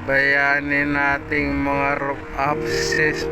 Bayanin nating mga roof access.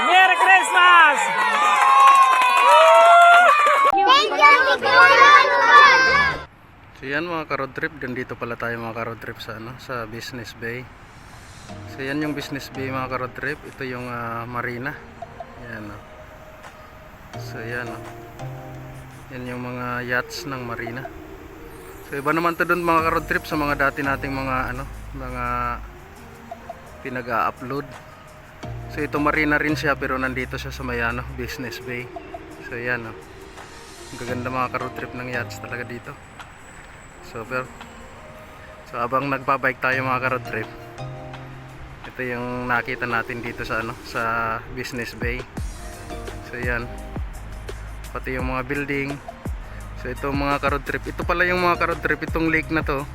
Merry Christmas! So yan mga ka-road trip, dito pala tayo mga ka-road trip sa sa Business Bay. So yan yung Business Bay mga ka-road trip, ito yung marina. Yan oh. So yan oh. Yan yung mga yachts ng marina. So iba naman to doon mga ka-road trip sa mga dati nating mga mga pinag-a-upload. So ito marina rin siya pero nandito siya sa may Business Bay. So yan oh. Ang gaganda mga ka-road trip ng yachts talaga dito. So habang nagbabike tayo mga ka-road trip, ito yung nakita natin dito sa sa Business Bay. So yan. Pati yung mga building. So ito mga ka-road trip, ito pala yung mga ka-road trip, itong lake na to.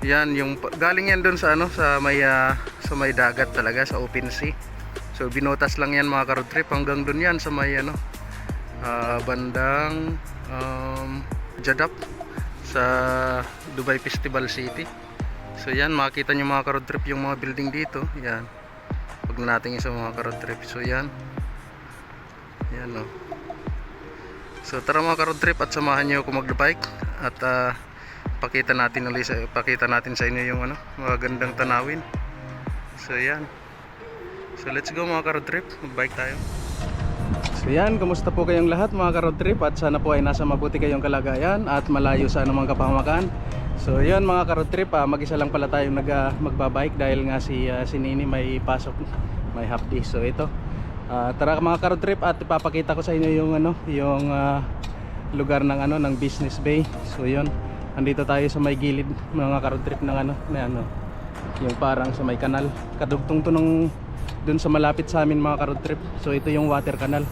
Yan yung galing yan doon sa sa may dagat talaga, sa open sea. So binutas lang yan mga ka-road trip hanggang doon yan sa may bandang Jeddah sa Dubai Festival City. So yan, makita nyo mga ka-road trip yung mga building dito. Yan, pag natin isa mga ka-road trip. So yan, yan o. So tara mga ka-road trip at samahan nyo ako mag-bike at pakita natin sa inyo yung mga gandang tanawin. So yan, so let's go mga ka-road trip, mag-bike tayo. So yan, kumusta po kayong lahat mga ka-road trip at sana po ay nasa mabuti kayong kalagayan at malayo sa anumang kapahamakan. So yan mga ka-road trip, mag-isa lang pala tayong magbabike dahil nga si Nini may pasok, may half day. So ito, tara mga ka-road trip at ipapakita ko sa inyo yung yung lugar ng ng Business Bay. So yun, andito tayo sa may gilid mga ka-road trip ng yung parang sa may kanal. Kadugtong to nung dun sa malapit sa amin mga ka-road trip. So ito yung water canal.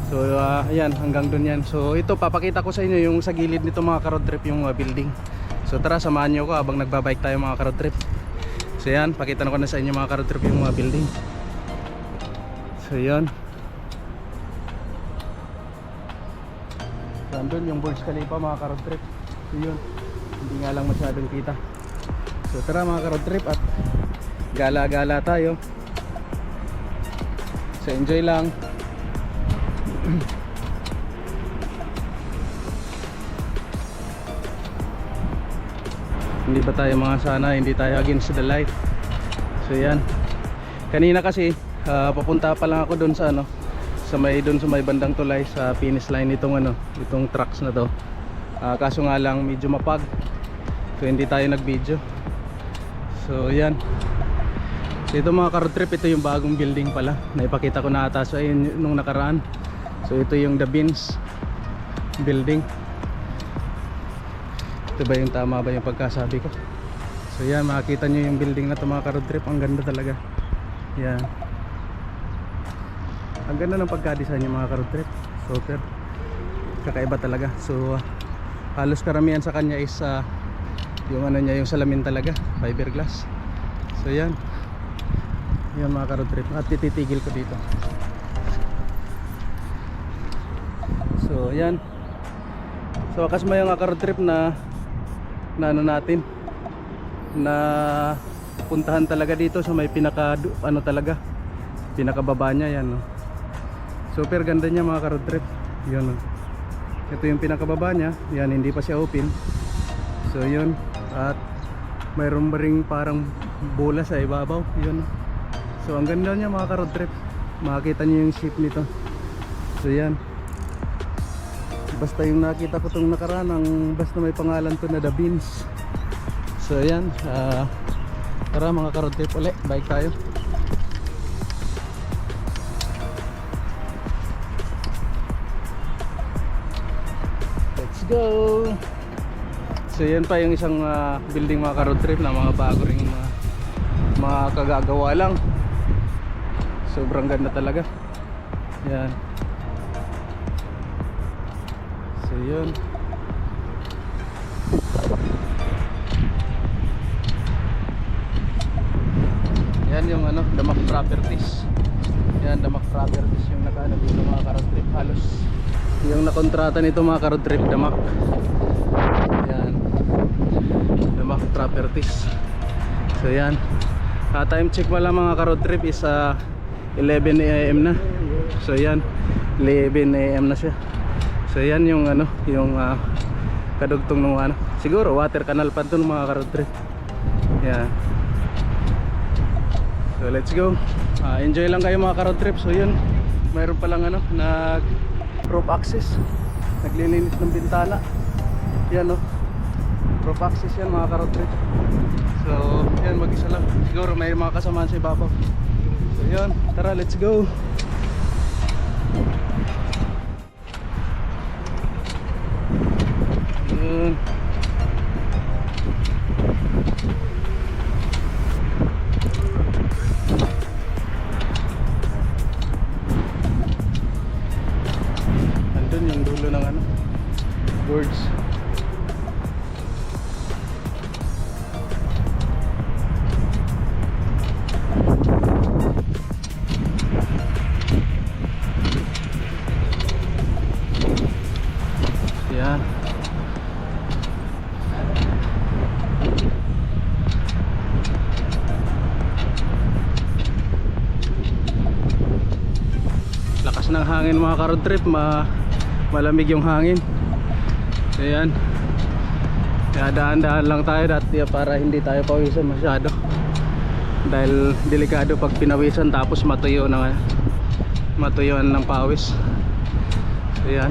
So ayan, hanggang dun yan. So ito, papakita ko sa inyo yung sa gilid nito mga ka-road trip, yung building. So tara, samahan nyo ko habang nagbabike tayo mga ka-road trip. So yan, pakita ko na sa inyo mga ka-road trip yung mga building. So yan. So andun yung Burj Khalifa mga ka-road trip. So yun, hindi nga lang masyadong kita. So tara mga ka-road trip at gala-gala tayo. So enjoy lang. Hindi ba tayo mga sana, hindi tayo against the light. So yan. Kanina kasi papunta pa lang ako doon sa sa may bandang tulay sa finish line itong itong trucks na to. Kaso nga lang medyo mapag. So hindi tayo nag-video. So yan. So ito mga ka-road trip, ito yung bagong building pala. Naipakita ko na ata sa inyo nung nakaraan. So ito yung The Beans building. Ito ba yung tama ba yung pagkasabi ko? So yan, makikita nyo yung building na ito mga ka-road trip. Ang ganda talaga. Yan. Ang ganda ng pagka-design yung mga ka-road trip. Super. Kakaiba talaga. So halos karamihan sa kanya is yung niya, yung salamin talaga, fiberglass. So yan. Yan mga ka-road trip. At tititigil ko dito. So yan. So wakas may mga ka-road trip na natin na puntahan talaga dito sa may pinaka talaga, pinakababa niya yan, no? Super ganda niya mga ka-road trip. Yun, no? Ito yung pinakababa niya. Yan, hindi pa siya open. So yun. At mayroon ba ring parang bola sa ibabaw. Yun, no? So ang ganda niya mga ka-road trip. Makikita niyo yung shape nito. So yan. Basta yung nakita ko itong nakaraan, basta may pangalan to na The Beans. So ayan, tara mga ka-road trip ulit, bike tayo. Let's go. So yan pa yung isang building mga ka-road trip na mga bago ring mga kagagawa lang. Sobrang ganda talaga. Yan. yun. Yan yung ano, Damak Properties. Yan, Damak Properties yung nakaano dito mga ka-road trip. Halos yung nakontrata nito mga ka-road trip, Damak. Yan, Damak Properties. So yan, time check pala mga ka-road trip is 11 AM na. So yan, 11 AM na siya. So yan yung ano, yung kadugtong ng ano, siguro water canal pa ito ng mga ka-road trip. Yan. So let's go. Enjoy lang kayo mga ka-road trip. So yun, mayroon palang ano, nag roof access, naglilinis ng bintana. Yan no, roof access yan mga ka-road trip. So yan, mag-isa lang. Siguro may mga kasamaan sa ibabaw. So yun, tara let's go. Yun. Andun yung dulo ng ano, birds. Yan. Lakas ng hangin mga ka-road trip, malamig yung hangin. So yan, kaya daan-daan lang tayo dati para hindi tayo pawisan masyado, dahil delikado pag pinawisan tapos matuyuan ng pawis. So yan.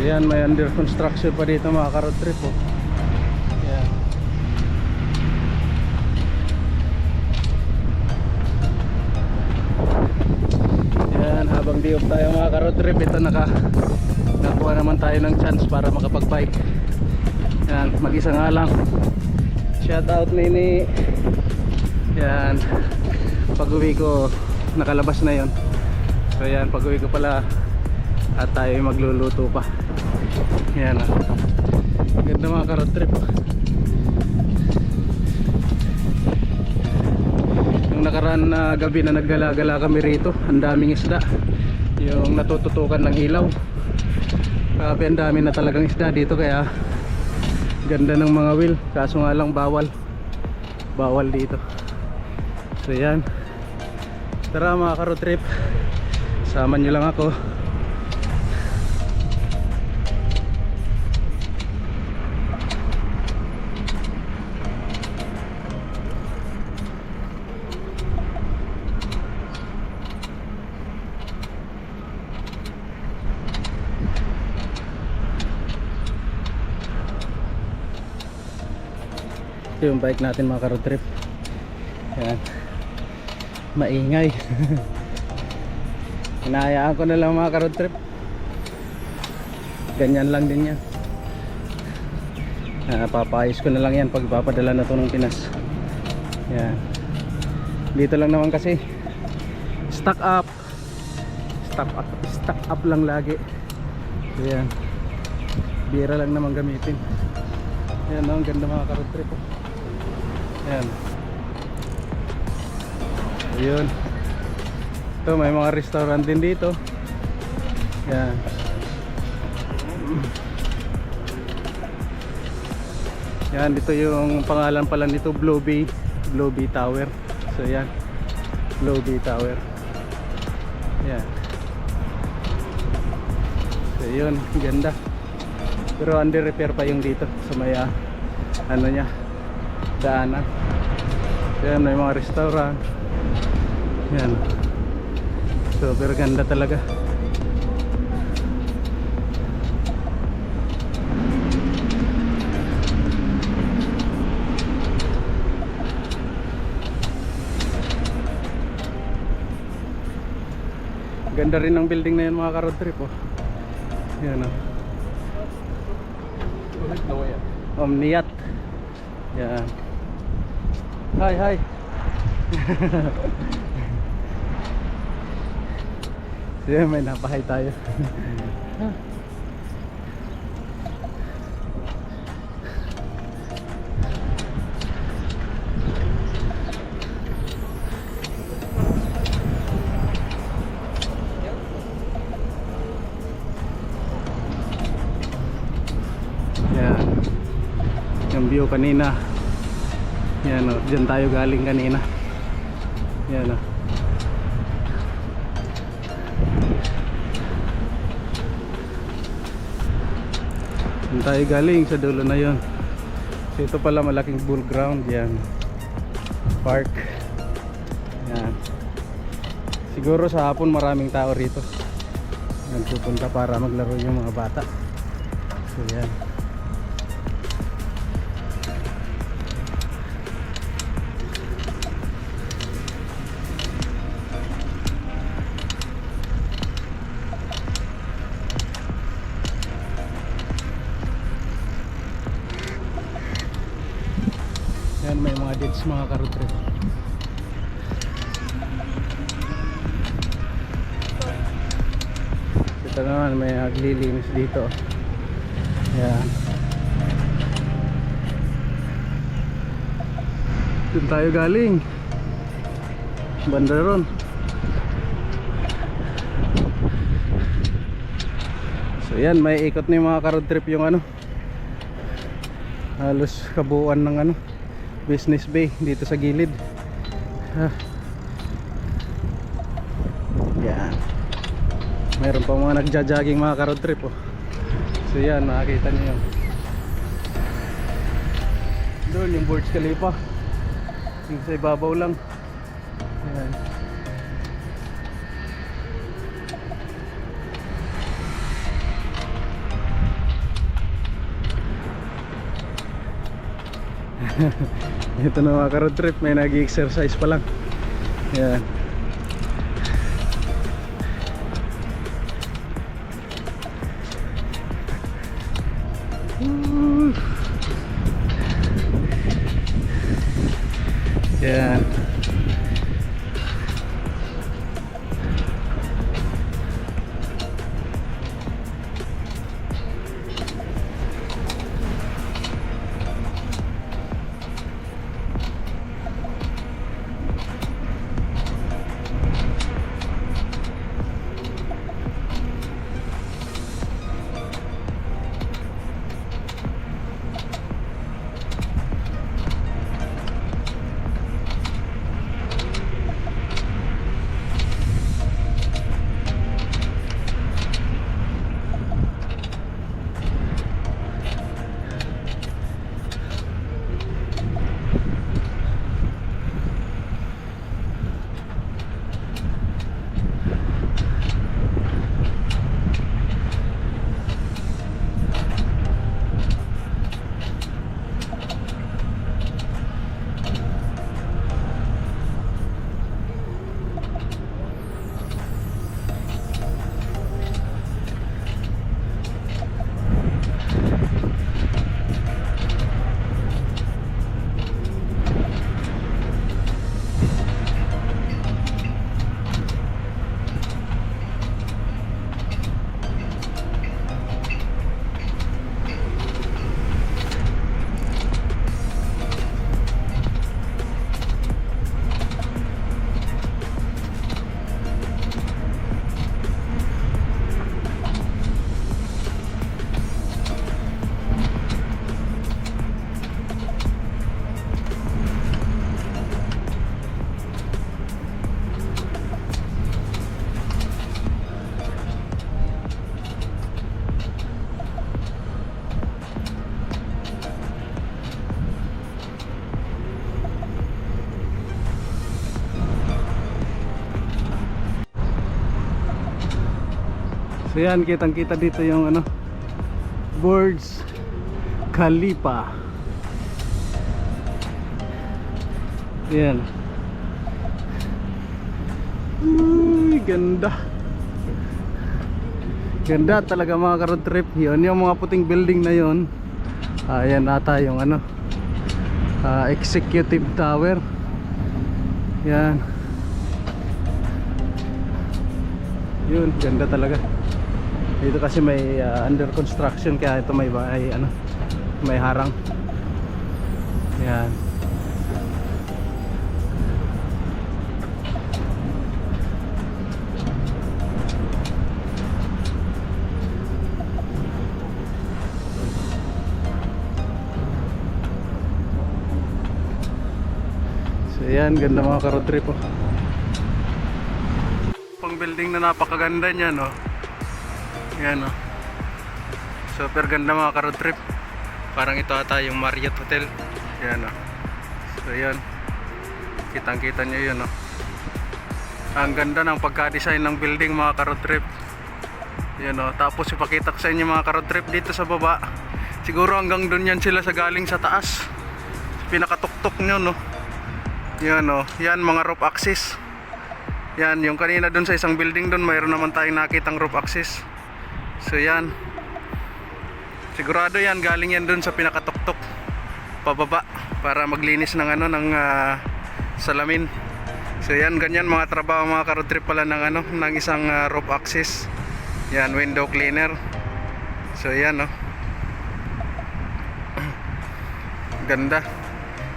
Yan, may under construction pa dito mga ka-road trip oh. Yan. Yan, habang di-off tayo mga ka-road trip, ito nakakuha naman tayo ng chance para makapag-bike. Yan, mag-isa nga lang. Shout out Nini. Yan, pag-uwi ko nakalabas na yon. So yan, pag-uwi ko pala at tayo magluluto pa. Yan ah. Ganda mga ka-road trip. Yung nakaraan na gabi na naggala-gala kami rito, ang daming isda. Yung natututukan ng ilaw. Grabe, ang dami na talagang isda dito, kaya ganda ng mga wheel. Kaso nga lang bawal dito. So yan, tara mga ka-road trip, sama nyo lang ako. Ito yung bike natin mga ka-road trip. Yan, maingay. Hinahayaan ko na lang mga ka-road trip. Ganyan lang din yan. Papayos ko na lang yan pag papadala na to ng Pinas. Yan. Dito lang naman kasi stock up lang lagi. Yan, bira lang naman gamitin. Yan, ang ganda mga ka-road trip oh. Yan. Ayun. Ito, may mga restaurant din dito. Yan. Yan, dito yung pangalan pala nito, Blue Bay Tower. So yan, Blue Bay Tower. Yan. So yun, ganda. Pero under repair pa yung dito sa may ano niya, daanan. Yan, may mga restaurant. Yan, super ganda talaga. Ganda rin ng building na yun mga ka-road trip oh. Yan oh. Omniat. Yan. Hi. Sige, may napahay tayo. Yan. Yung view kanina. Yan o, dyan tayo galing kanina. Yan o. Dyan tayo galing sa dulo na yon. So ito pala malaking bull ground. Yan, park. Yan. Siguro sa hapon maraming tao rito. Nagpupunta para maglaro yung mga bata. So yan. Yan, may mga dates mga ka-road trip. Ito naman may naglilinis dito. Yan. Doon tayo galing. Banda ron. So yan, may ikot na yung mga ka-road trip yung ano. Halos kabuuan ng ano, Business Bay dito sa gilid. Yan. Mayroon pa mga nagja-jogging mga ka-road trip oh. So yan, makikita nyo yun. Doon yung Burj Khalifa. Yung sa ibabaw lang. Yan. Ito na mga ka-road trip, may nag-exercise pa lang. Yan. Yan. So yan, kitang kita dito yung ano, Burj Khalifa. Yan. Uy, ganda. Ganda talaga mga ka-road trip. Yun yung mga puting building na yun. Ayan ata yung ano, executive tower. Yan. Yun, ganda talaga. Dito kasi may under construction, kaya ito may ano, may harang. Yan. So yan, ganda mga ka-road trip oh. Pang building na napakaganda niyan oh. Yan oh. Super ganda mga ka-road trip. Parang ito ata yung Marriott Hotel. Yan oh. So yan. Kitang-kita nyo yun oh. Ang ganda ng pagka-design ng building mga ka-road trip. Yan oh. Tapos ipakita ko sa inyo mga ka-road trip dito sa baba. Siguro hanggang dun yan sila sa galing sa taas. Pinakatuktok nyo no. Yan oh. Yan mga roof access. Yan yung kanina dun sa isang building dun, mayroon naman tayong nakitang roof access. So yan. Sigurado yan galing yan dun sa pinakatuktok pababa para maglinis ng ano ng salamin. So yan, ganyan mga trabaho mga ka-road trip pala ng ano ng isang roof access. Yan, window cleaner. So yan oh. Ganda.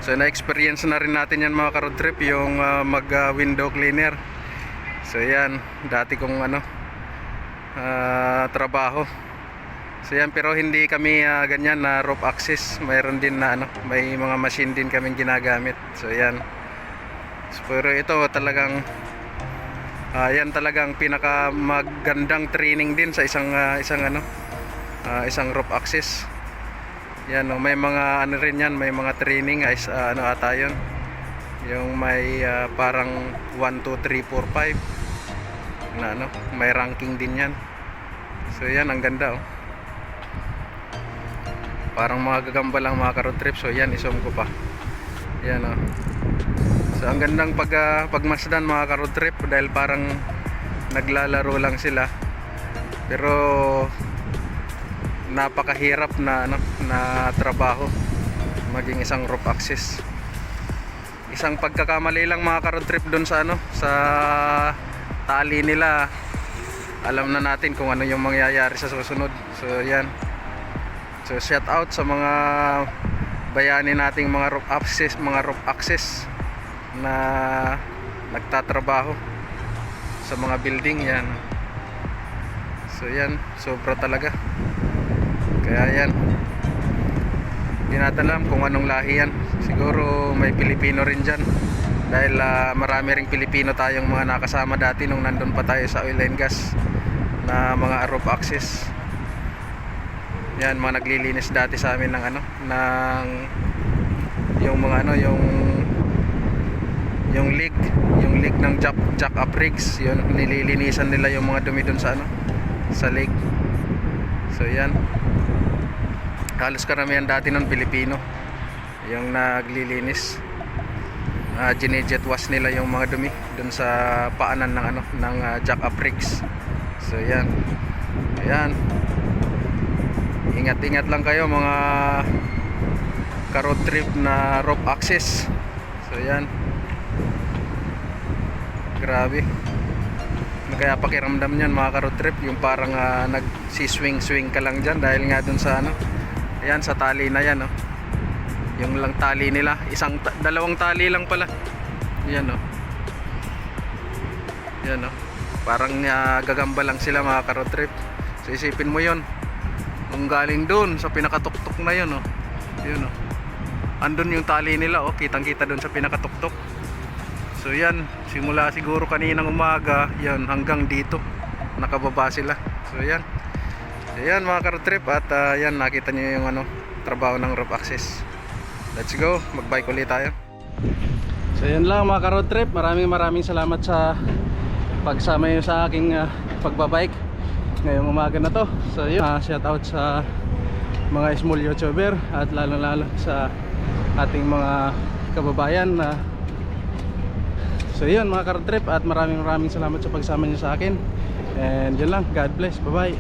So na-experience na rin natin yan mga ka-road trip yung mag window cleaner. So yan, dati kong ano trabaho. So yan, pero hindi kami ganyan na rope access. Mayroon din na ano, may mga machine din kaming ginagamit. So yan. So, pero ito talagang yan talagang pinaka magandang training din sa isang ano isang rope access. Yan oh, may mga ano rin yan, may mga training guys, ano ata yun. Yung may parang 1, 2, 3, 4, 5 na ano, may ranking din yan. So yan, ang ganda oh. Parang mga gagamba lang mga ka-road trip. So yan, isom ko pa. Yan oh. So ang gandang pagmasdan mga ka-road trip dahil parang naglalaro lang sila. Pero napakahirap na ano, na trabaho maging isang roof access. Isang pagkakamali lang mga ka-road trip doon sa ano, sa tali nila, alam na natin kung ano yung mangyayari sa susunod. So yan. So shout out sa mga bayani nating mga roof access na nagtatrabaho sa mga building yan. So yan, sobra talaga. Kaya yan, hindi natin alam kung anong lahi yan. Siguro may Pilipino rin dyan, dahil marami ring Pilipino tayong mga nakasama dati nung nandun pa tayo sa oil and gas na mga roof access. Yan, mga naglilinis dati sa amin ng ano, ng yung mga ano, yung leak ng jack up rigs. Yun, nililinisan nila yung mga dumi dun sa ano, sa lake. So yan, halos karamihan dati nun Pilipino yung naglilinis. Ginejet wash nila yung mga dumi dun sa paanan ng ano, ng jack up rigs. So yan. Ayan. Ingat-ingat lang kayo mga ka-road trip na rope access. So yan. Grabe. Kaya pakiramdam niyan mga ka-road trip, yung parang nagsiswing-swing ka lang dyan dahil nga dun sa ano, ayan, sa tali na yan oh. Yung lang tali nila, dalawang tali lang pala. Yan oh. Yan oh. Parang gagamba lang sila mga ka-road trip. So isipin mo yon, kung galing dun sa pinakatuktok na yun oh. Yun oh. Andun yung tali nila oh, kitang-kita dun sa pinakatuktok. So yan, simula siguro kaninang umaga, yan hanggang dito nakababa sila. So yan. So yan mga ka-road trip, at yan nakita niyo yung ano, trabaho ng roof access. Let's go, mag-bike ulit tayo. So yan lang mga ka-road trip, maraming salamat sa pagsama niyo sa aking pagbabike ngayong umaga na to. So yun, shout out sa mga small YouTuber at lalo sa ating mga kababayan na so yun mga ka-road trip, at maraming salamat sa pagsama niyo sa akin. And yun lang, God bless, bye bye.